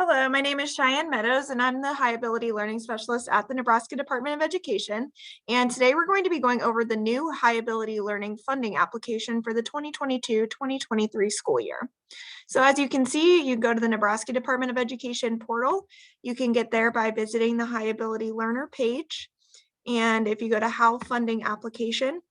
Hello, my name is Cheyenne Meadows, and I'm the High Ability Learning Specialist at the Nebraska Department of Education. And today we're going to be going over the new High Ability Learning funding application for the 2022-2023 school year. So as you can see, you go to the Nebraska Department of Education portal. You can get there by visiting the High Ability Learner page. And if you go to HAL Funding Application,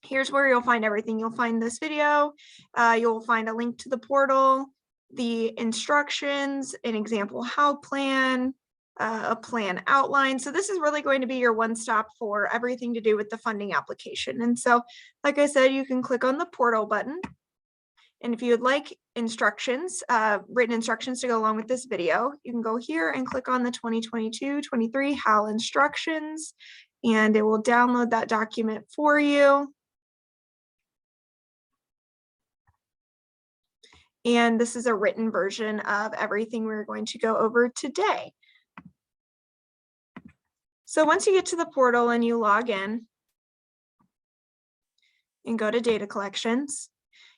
here's where you'll find everything. You'll find this video, you'll find a link to the portal, the instructions, an example HAL plan, a plan outline. So this is really going to be your one-stop for everything to do with the funding application. And so, like I said, you can click on the portal button. And if you would like instructions, written instructions to go along with this video, you can go here and click on the 2022-23 HAL instructions, and it will download that document for you. And this is a written version of everything we're going to go over today. So once you get to the portal and you log in and go to data collections,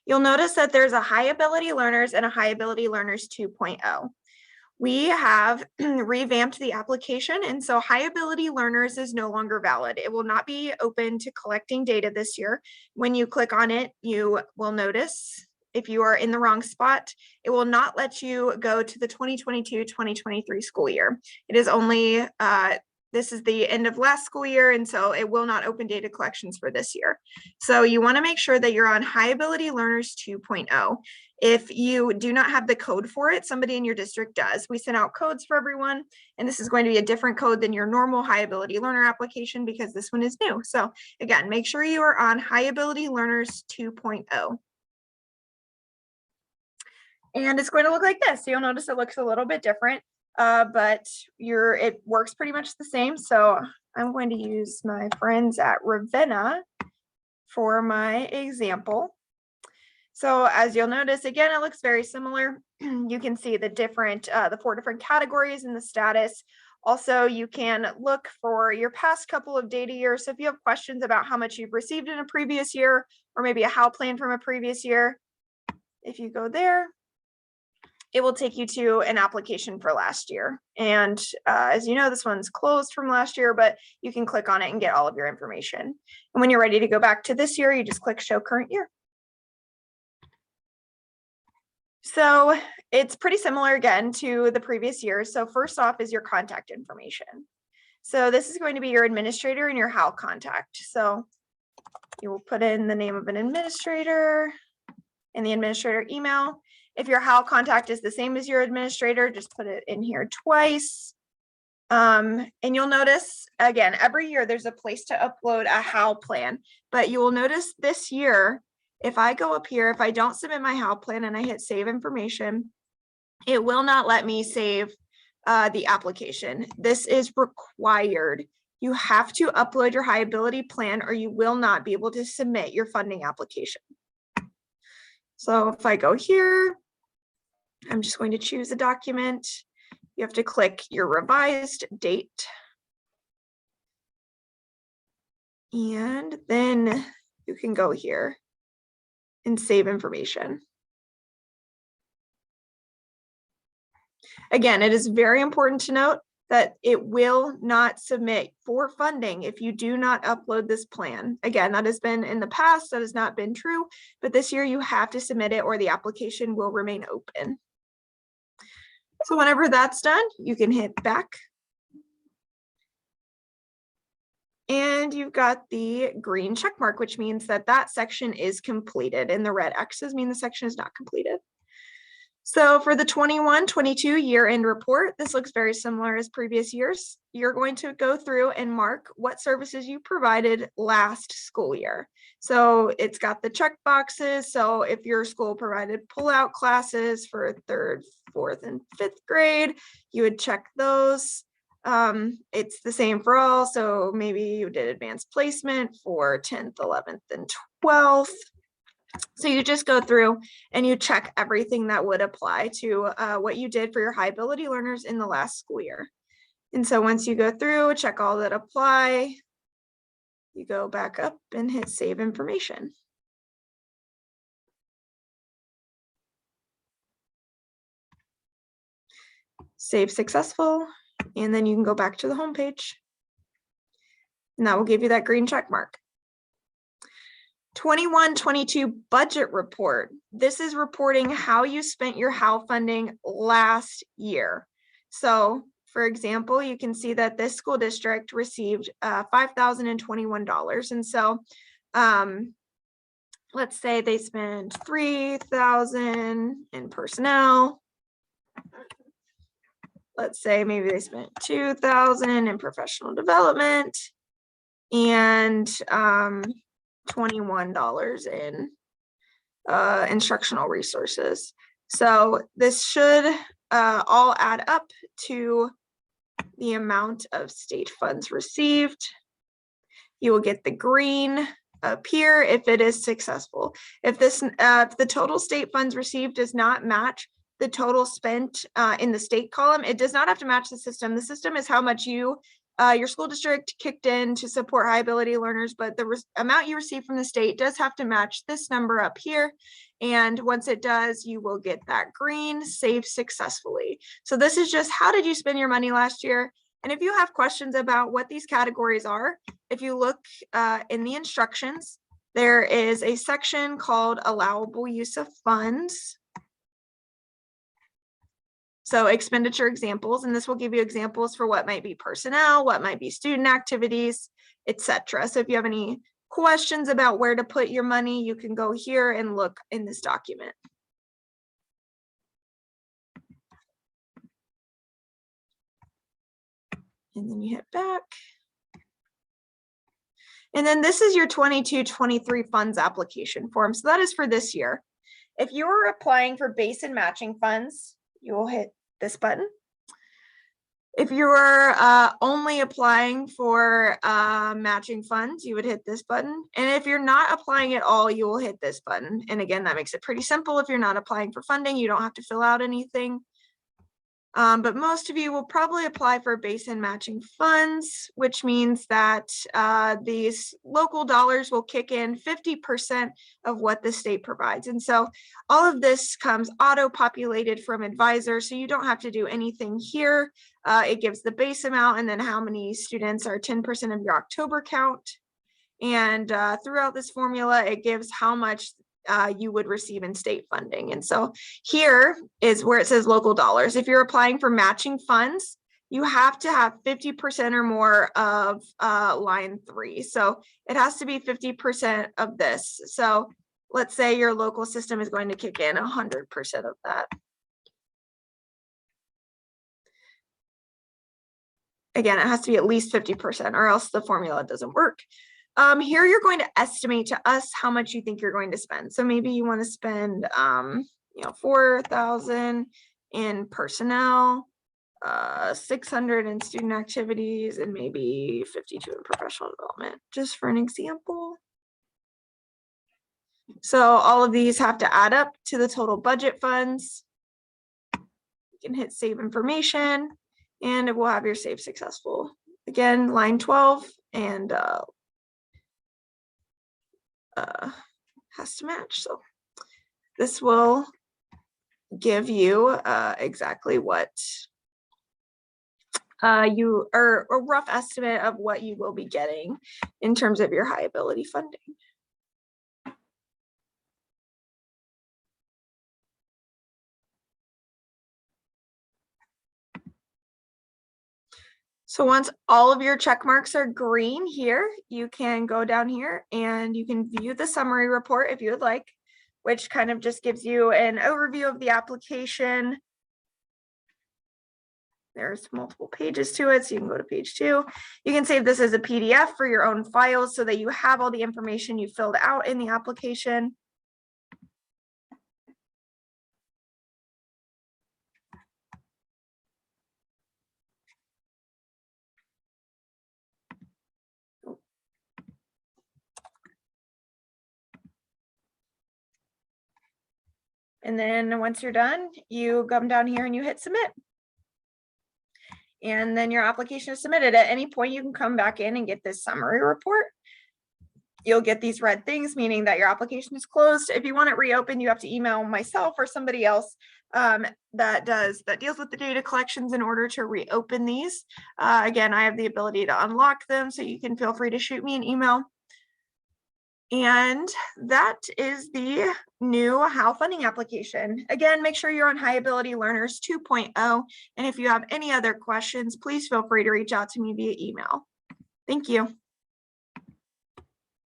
you'll notice that there's a High Ability Learners and a High Ability Learners 2.0. We have revamped the application, and so High Ability Learners is no longer valid. It will not be open to collecting data this year. When you click on it, you will notice if you are in the wrong spot, it will not let you go to the 2022-2023 school year. It is only, this is the end of last school year, and so it will not open data collections for this year. So you want to make sure that you're on High Ability Learners 2.0. If you do not have the code for it, somebody in your district does. We send out codes for everyone, and this is going to be a different code than your normal High Ability Learner application because this one is new. So again, make sure you are on High Ability Learners 2.0. And it's going to look like this. So you'll notice it looks a little bit different, but it works pretty much the same. So I'm going to use my friends at Ravenna for my example. So as you'll notice, again, it looks very similar. You can see the 4 different categories in the status. Also, you can look for your past couple of data years. So if you have questions about how much you've received in a previous year, or maybe a HAL plan from a previous year, if you go there, it will take you to an application for last year. And as you know, this one's closed from last year, but you can click on it and get all of your information. And when you're ready to go back to this year, you just click Show Current Year. So it's pretty similar again to the previous year. So first off is your contact information. So this is going to be your administrator and your HAL contact. So you will put in the name of an administrator and the administrator email. If your HAL contact is the same as your administrator, just put it in here twice. And you'll notice, again, every year there's a place to upload a HAL plan, but you will notice this year, if I go up here, if I don't submit my HAL plan and I hit save information, it will not let me save the application. This is required. You have to upload your High Ability plan or you will not be able to submit your funding application. So if I go here, I'm just going to choose a document. You have to click your revised date. And then you can go here and save information. Again, it is very important to note that it will not submit for funding if you do not upload this plan. Again, that has been in the past, that has not been true, but this year you have to submit it or the application will remain open. So whenever that's done, you can hit back. And you've got the green check mark, which means that that section is completed, and the red X's mean the section is not completed. So for the 21-22 year-end report, this looks very similar as previous years. You're going to go through and mark what services you provided last school year. So it's got the check boxes. So if your school provided pull-out classes for 3rd, 4th, and 5th grade, you would check those. It's the same for all. So maybe you did advanced placement for 10th, 11th, and 12th. So you just go through and you check everything that would apply to what you did for your High Ability Learners in the last school year. And so once you go through, check all that apply, you go back up and hit save information. save successful, and then you can go back to the home page. And that will give you that green check mark. 21-22 budget report. This is reporting how you spent your HAL funding last year. So for example, you can see that this school district received $5,021. And so let's say they spent $3,000 in personnel. Let's say maybe they spent $2,000 in professional development and $21 in instructional resources. So this should all add up to the amount of state funds received. You will get the green up here if it is successful. If the total state funds received does not match the total spent in the state column, it does not have to match the system. The system is how much your school district kicked in to support high ability learners, but the amount you receive from the state does have to match this number up here. And once it does, you will get that green save successfully. So this is just how did you spend your money last year? And if you have questions about what these categories are, if you look in the instructions, there is a section called allowable use of funds. So expenditure examples, and this will give you examples for what might be personnel, what might be student activities, etc. So if you have any questions about where to put your money, you can go here and look in this document. And then you hit back. And then this is your 22-23 funds application form. So that is for this year. If you are applying for base and matching funds, you will hit this button. If you are only applying for matching funds, you would hit this button. And if you're not applying at all, you will hit this button. And again, that makes it pretty simple. If you're not applying for funding, you don't have to fill out anything. But most of you will probably apply for base and matching funds, which means that these local dollars will kick in 50% of what the state provides. And so all of this comes auto-populated from Advisor, so you don't have to do anything here. It gives the base amount and then how many students are 10% of your October count. And throughout this formula, it gives how much you would receive in state funding. And so here is where it says local dollars. If you're applying for matching funds, you have to have 50% or more of line 3. So it has to be 50% of this. So let's say your local system is going to kick in 100% of that. Again, it has to be at least 50% or else the formula doesn't work. Here you're going to estimate to us how much you think you're going to spend. So maybe you want to spend, $4,000 in personnel, 600 in student activities, and maybe 52 in professional development, just for an example. So all of these have to add up to the total budget funds. You can hit save information, and it will have your save successful. Again, line 12 and has to match. So this will give you exactly what you or a rough estimate of what you will be getting in terms of your high ability funding. So once all of your check marks are green here, you can go down here and you can view the summary report if you would like, which kind of just gives you an overview of the application. There's multiple pages to it, so you can go to page 2. You can save this as a PDF for your own files so that you have all the information you filled out in the application. And then once you're done, you come down here and you hit submit. And then your application is submitted. At any point, you can come back in and get this summary report. You'll get these red things, meaning that your application is closed. If you want it reopened, you have to email myself or somebody else that deals with the data collections in order to reopen these. Again, I have the ability to unlock them, so you can feel free to shoot me an email. And that is the new HAL funding application. Again, make sure you're on High Ability Learners 2.0. And if you have any other questions, please feel free to reach out to me via email. Thank you.